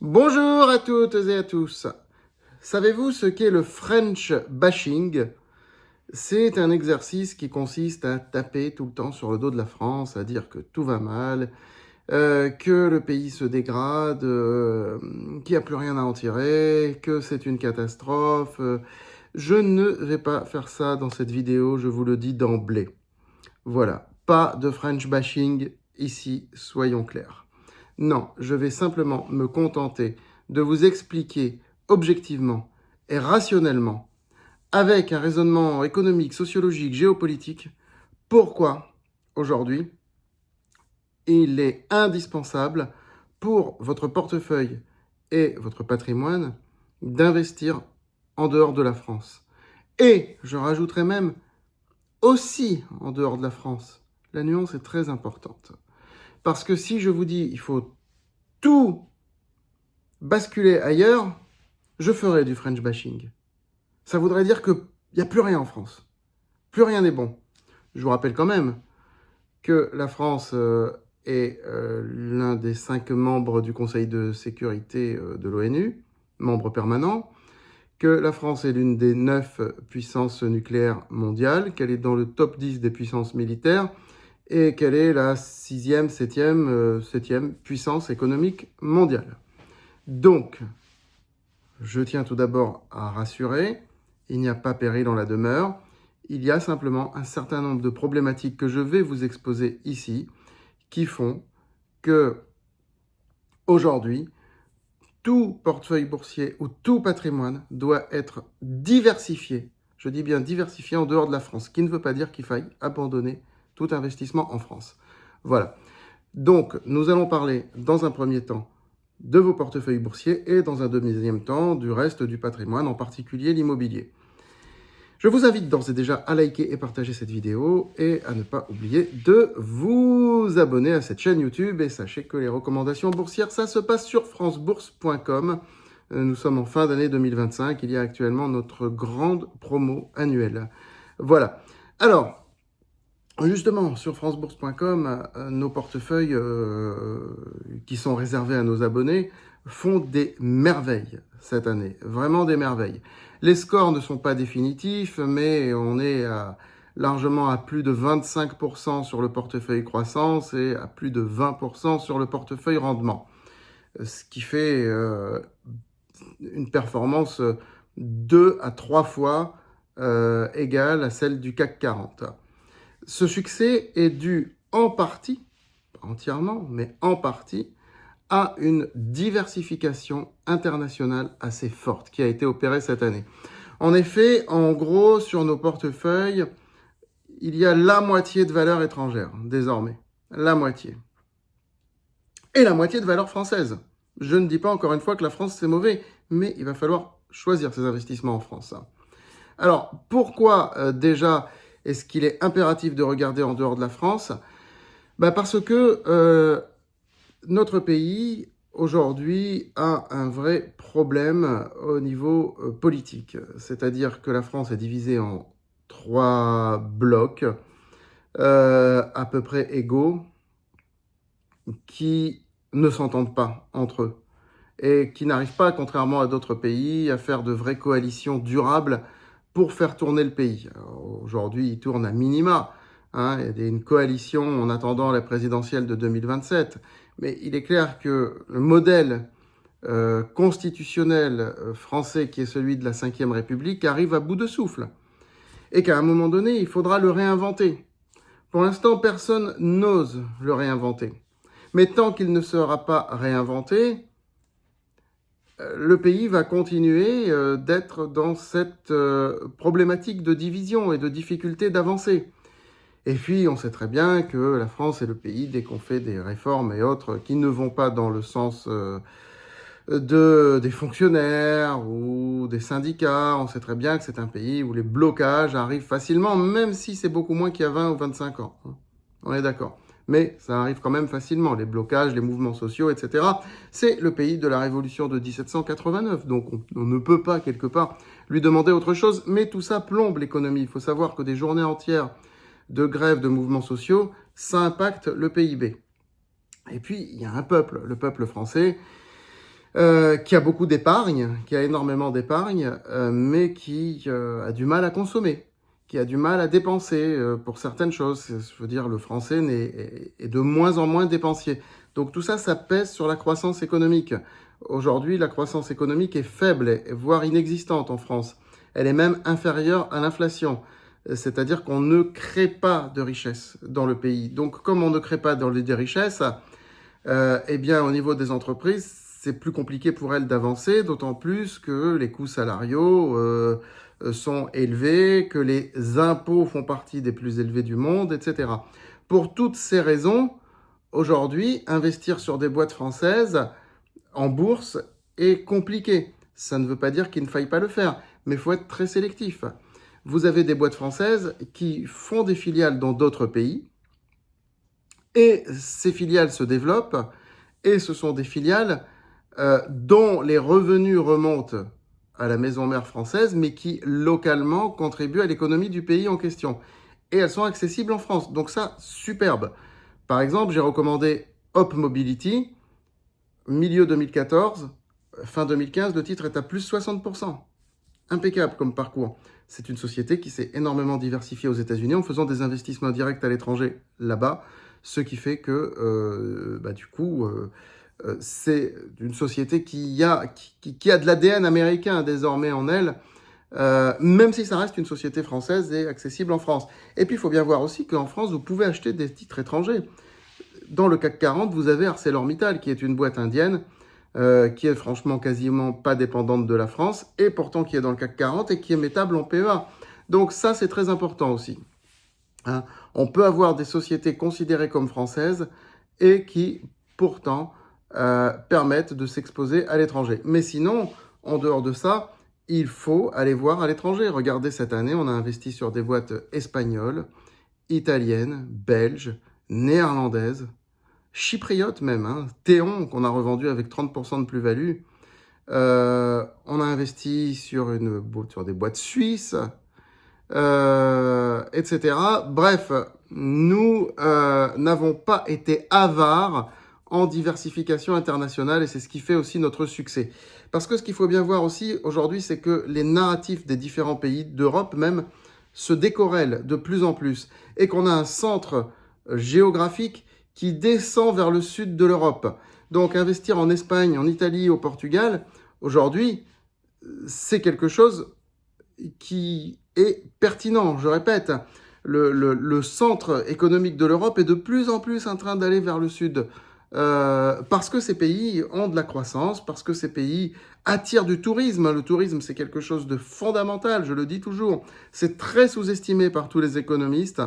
Bonjour à toutes et à tous. Savez-vous ce qu'est le French bashing? C'est un exercice qui consiste à taper tout le temps sur le dos de la France, à dire que tout va mal, que le pays se dégrade, qu'il n'y a plus rien à en tirer, que c'est une catastrophe. Je ne vais pas faire ça dans cette vidéo, je vous le dis d'emblée. Voilà, pas de French bashing ici, soyons clairs. Non, je vais simplement me contenter de vous expliquer objectivement et rationnellement, avec un raisonnement économique, sociologique, géopolitique, pourquoi aujourd'hui il est indispensable pour votre portefeuille et votre patrimoine d'investir en dehors de la France. Et je rajouterai même aussi en dehors de la France. La nuance est très importante. Parce que si je vous dis il faut tout basculer ailleurs, je ferai du French bashing. Ça voudrait dire qu'il n'y a plus rien en France. Plus rien n'est bon. Je vous rappelle quand même que la France est l'un des 5 membres du Conseil de sécurité de l'ONU, membre permanent, que la France est l'une des 9 puissances nucléaires mondiales, qu'elle est dans le top 10 des puissances militaires, et qu'elle est la 6e, 7e puissance économique mondiale. Donc, je tiens tout d'abord à rassurer, il n'y a pas péril en la demeure, il y a simplement un certain nombre de problématiques que je vais vous exposer ici, qui font que, aujourd'hui, tout portefeuille boursier ou tout patrimoine doit être diversifié, je dis bien diversifié en dehors de la France, ce qui ne veut pas dire qu'il faille abandonner tout investissement en France. Voilà. Donc, nous allons parler dans un premier temps de vos portefeuilles boursiers et dans un deuxième temps du reste du patrimoine, en particulier l'immobilier. Je vous invite d'ores et déjà à liker et partager cette vidéo et à ne pas oublier de vous abonner à cette chaîne YouTube. Et sachez que les recommandations boursières, ça se passe sur francebourse.com. Nous sommes en fin d'année 2025. Il y a actuellement notre grande promo annuelle. Voilà. Alors, justement, sur francebourse.com, nos portefeuilles qui sont réservés à nos abonnés font des merveilles cette année, vraiment des merveilles. Les scores ne sont pas définitifs, mais on est largement à plus de 25% sur le portefeuille croissance et à plus de 20% sur le portefeuille rendement. Ce qui fait une performance 2 à 3 fois égale à celle du CAC 40. Ce succès est dû en partie, pas entièrement, mais en partie, à une diversification internationale assez forte qui a été opérée cette année. En effet, en gros, sur nos portefeuilles, il y a la moitié de valeurs étrangères, désormais. La moitié. Et la moitié de valeurs françaises. Je ne dis pas encore une fois que la France c'est mauvais, mais il va falloir choisir ses investissements en France. Alors, pourquoi déjà est-ce qu'il est impératif de regarder en dehors de la France? Parce que notre pays, aujourd'hui, a un vrai problème au niveau politique. C'est-à-dire que la France est divisée en 3 blocs à peu près égaux qui ne s'entendent pas entre eux et qui n'arrivent pas, contrairement à d'autres pays, à faire de vraies coalitions durables pour faire tourner le pays. Aujourd'hui, il tourne à minima. Il y a une coalition en attendant la présidentielle de 2027. Mais il est clair que le modèle constitutionnel français, qui est celui de la Ve République, arrive à bout de souffle. Et qu'à un moment donné, il faudra le réinventer. Pour l'instant, personne n'ose le réinventer. Mais tant qu'il ne sera pas réinventé, le pays va continuer d'être dans cette problématique de division et de difficulté d'avancer. Et puis, on sait très bien que la France est le pays, dès qu'on fait des réformes et autres qui ne vont pas dans le sens des fonctionnaires ou des syndicats, on sait très bien que c'est un pays où les blocages arrivent facilement, même si c'est beaucoup moins qu'il y a 20 ou 25 ans. On est d'accord. Mais ça arrive quand même facilement, les blocages, les mouvements sociaux, etc. C'est le pays de la révolution de 1789, donc on ne peut pas, quelque part, lui demander autre chose, mais tout ça plombe l'économie. Il faut savoir que des journées entières de grève, de mouvements sociaux, ça impacte le PIB. Et puis, il y a un peuple, le peuple français, qui a beaucoup d'épargne, qui a énormément d'épargne, mais qui a du mal à consommer, qui a du mal à dépenser pour certaines choses. Je veux dire, le français est de moins en moins dépensier. Donc tout ça, ça pèse sur la croissance économique. Aujourd'hui, la croissance économique est faible, voire inexistante en France. Elle est même inférieure à l'inflation. C'est-à-dire qu'on ne crée pas de richesse dans le pays. Donc comme on ne crée pas des richesses, eh bien au niveau des entreprises, c'est plus compliqué pour elles d'avancer, d'autant plus que les coûts salariaux sont élevés, que les impôts font partie des plus élevés du monde, etc. Pour toutes ces raisons, aujourd'hui, investir sur des boîtes françaises en bourse est compliqué. Ça ne veut pas dire qu'il ne faille pas le faire, mais il faut être très sélectif. Vous avez des boîtes françaises qui font des filiales dans d'autres pays, et ces filiales se développent, et ce sont des filiales dont les revenus remontent à la maison mère française, mais qui localement contribuent à l'économie du pays en question. Et elles sont accessibles en France. Donc ça, superbe. Par exemple, j'ai recommandé Hop Mobility, milieu 2014, fin 2015, le titre est à plus 60%. Impeccable comme parcours. C'est une société qui s'est énormément diversifiée aux États-Unis en faisant des investissements directs à l'étranger là-bas, ce qui fait que, du coup, c'est une société qui a de l'ADN américain désormais en elle, même si ça reste une société française et accessible en France. Et puis, il faut bien voir aussi qu'en France, vous pouvez acheter des titres étrangers. Dans le CAC 40, vous avez ArcelorMittal, qui est une boîte indienne, qui est franchement quasiment pas dépendante de la France, et pourtant qui est dans le CAC 40 et qui est mettable en PEA. Donc ça, c'est très important aussi. Hein. On peut avoir des sociétés considérées comme françaises et qui, pourtant, permettent de s'exposer à l'étranger. Mais sinon, en dehors de ça, il faut aller voir à l'étranger. Regardez, cette année, on a investi sur des boîtes espagnoles, italiennes, belges, néerlandaises, chypriotes même, hein. Théon, qu'on a revendu avec 30% de plus-value. On a investi sur des boîtes suisses, etc. Bref, nous n'avons pas été avares en diversification internationale, et c'est ce qui fait aussi notre succès. Parce que ce qu'il faut bien voir aussi aujourd'hui, c'est que les narratifs des différents pays d'Europe même se décorrèlent de plus en plus, et qu'on a un centre géographique qui descend vers le sud de l'Europe. Donc investir en Espagne, en Italie, au Portugal, aujourd'hui, c'est quelque chose qui est pertinent. Je répète, le centre économique de l'Europe est de plus en plus en train d'aller vers le sud. Parce que ces pays ont de la croissance, parce que ces pays attirent du tourisme. Le tourisme, c'est quelque chose de fondamental, je le dis toujours. C'est très sous-estimé par tous les économistes.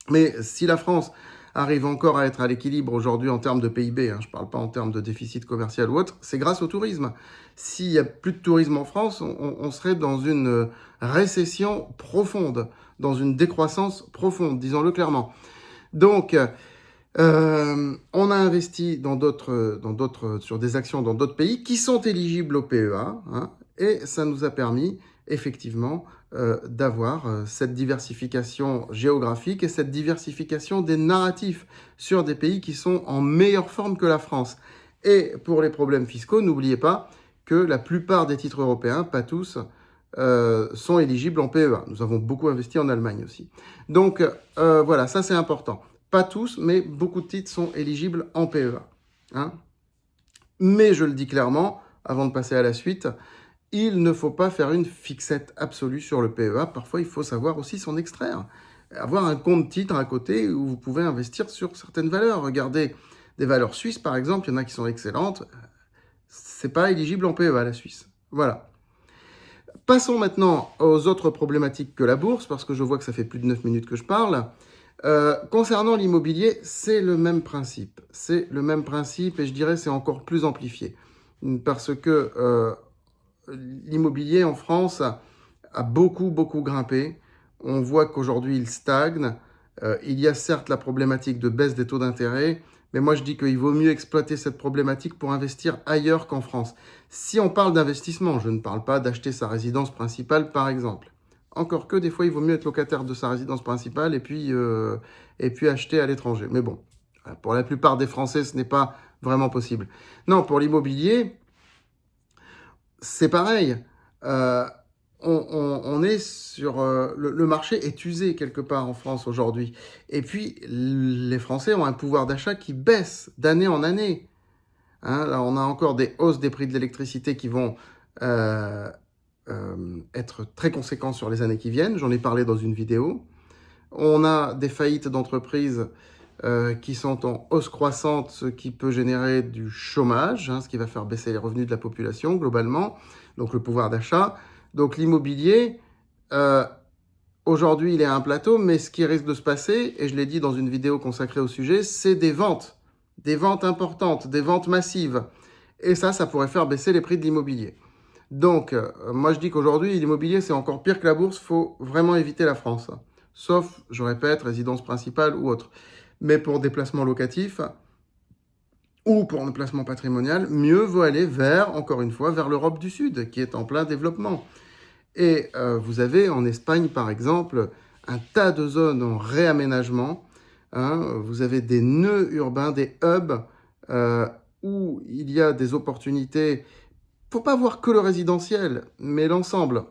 Mais si la France arrive encore à être à l'équilibre aujourd'hui en termes de PIB, je ne parle pas en termes de déficit commercial ou autre, c'est grâce au tourisme. S'il n'y a plus de tourisme en France, on serait dans une récession profonde, dans une décroissance profonde, disons-le clairement. Donc, on a investi sur des actions dans d'autres pays qui sont éligibles au PEA, et ça nous a permis effectivement d'avoir cette diversification géographique et cette diversification des narratifs sur des pays qui sont en meilleure forme que la France. Et pour les problèmes fiscaux, n'oubliez pas que la plupart des titres européens, pas tous, sont éligibles en PEA. Nous avons beaucoup investi en Allemagne aussi. Donc voilà, ça c'est important. Pas tous, mais beaucoup de titres sont éligibles en PEA. Mais je le dis clairement, avant de passer à la suite, il ne faut pas faire une fixette absolue sur le PEA. Parfois, il faut savoir aussi s'en extraire. Avoir un compte titre à côté où vous pouvez investir sur certaines valeurs. Regardez des valeurs suisses, par exemple. Il y en a qui sont excellentes. C'est pas éligible en PEA, la Suisse. Voilà. Passons maintenant aux autres problématiques que la bourse, parce que je vois que ça fait plus de 9 minutes que je parle. Concernant l'immobilier, c'est le même principe. C'est le même principe, et je dirais c'est encore plus amplifié. Parce que l'immobilier en France a beaucoup grimpé. On voit qu'aujourd'hui, il stagne. Il y a certes la problématique de baisse des taux d'intérêt, mais moi je dis qu'il vaut mieux exploiter cette problématique pour investir ailleurs qu'en France. Si on parle d'investissement, je ne parle pas d'acheter sa résidence principale par exemple. Encore que des fois, il vaut mieux être locataire de sa résidence principale et puis acheter à l'étranger. Mais bon, pour la plupart des Français, ce n'est pas vraiment possible. Non, pour l'immobilier, c'est pareil. Euh, on est sur... le marché est usé quelque part en France aujourd'hui. Et puis, les Français ont un pouvoir d'achat qui baisse d'année en année. Hein, là, on a encore des hausses des prix de l'électricité qui vont euh, être très conséquents sur les années qui viennent. J'en ai parlé dans une vidéo. On a des faillites d'entreprises qui sont en hausse croissante, ce qui peut générer du chômage, hein, ce qui va faire baisser les revenus de la population globalement, donc le pouvoir d'achat. Donc l'immobilier, euh, aujourd'hui, il est à un plateau, mais ce qui risque de se passer, et je l'ai dit dans une vidéo consacrée au sujet, c'est des ventes importantes, des ventes massives. Et ça pourrait faire baisser les prix de l'immobilier. Donc, moi je dis qu'aujourd'hui, l'immobilier, c'est encore pire que la bourse, il faut vraiment éviter la France. Sauf, je répète, résidence principale ou autre. Mais pour des placements locatifs ou pour un placement patrimonial, mieux vaut aller vers, encore une fois, vers l'Europe du Sud, qui est en plein développement. Et vous avez en Espagne, par exemple, un tas de zones en réaménagement. Hein. Vous avez des nœuds urbains, des hubs, où il y a des opportunités. Faut pas voir que le résidentiel, mais l'ensemble,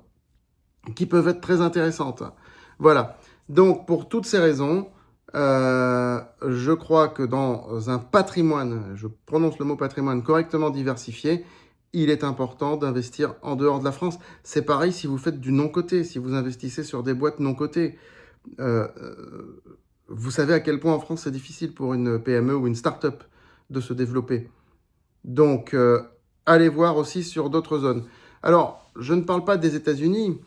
qui peuvent être très intéressantes. Voilà. Donc, pour toutes ces raisons, je crois que dans un patrimoine, je prononce le mot patrimoine correctement diversifié, il est important d'investir en dehors de la France. C'est pareil si vous faites du non-coté, si vous investissez sur des boîtes non-cotées. Euh, vous savez à quel point en France c'est difficile pour une PME ou une start-up de se développer. Donc, allez voir aussi sur d'autres zones. Alors, je ne parle pas des États-Unis.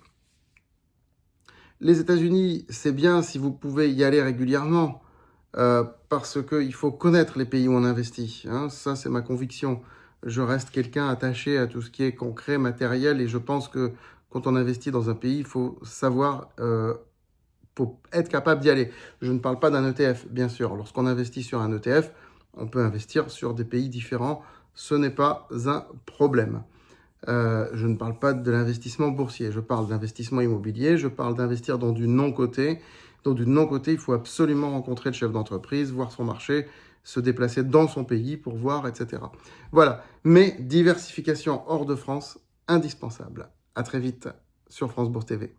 Les États-Unis, c'est bien si vous pouvez y aller régulièrement, parce qu'il faut connaître les pays où on investit. Hein. Ça, c'est ma conviction. Je reste quelqu'un attaché à tout ce qui est concret, matériel, et je pense que quand on investit dans un pays, il faut savoir, faut être capable d'y aller. Je ne parle pas d'un ETF, bien sûr. Lorsqu'on investit sur un ETF, on peut investir sur des pays différents. Ce n'est pas un problème. Je ne parle pas de l'investissement boursier, je parle d'investissement immobilier, je parle d'investir dans du non-coté. Dans du non-coté, il faut absolument rencontrer le chef d'entreprise, voir son marché, se déplacer dans son pays pour voir, etc. Voilà, mais diversification hors de France, indispensable. À très vite sur France Bourse TV.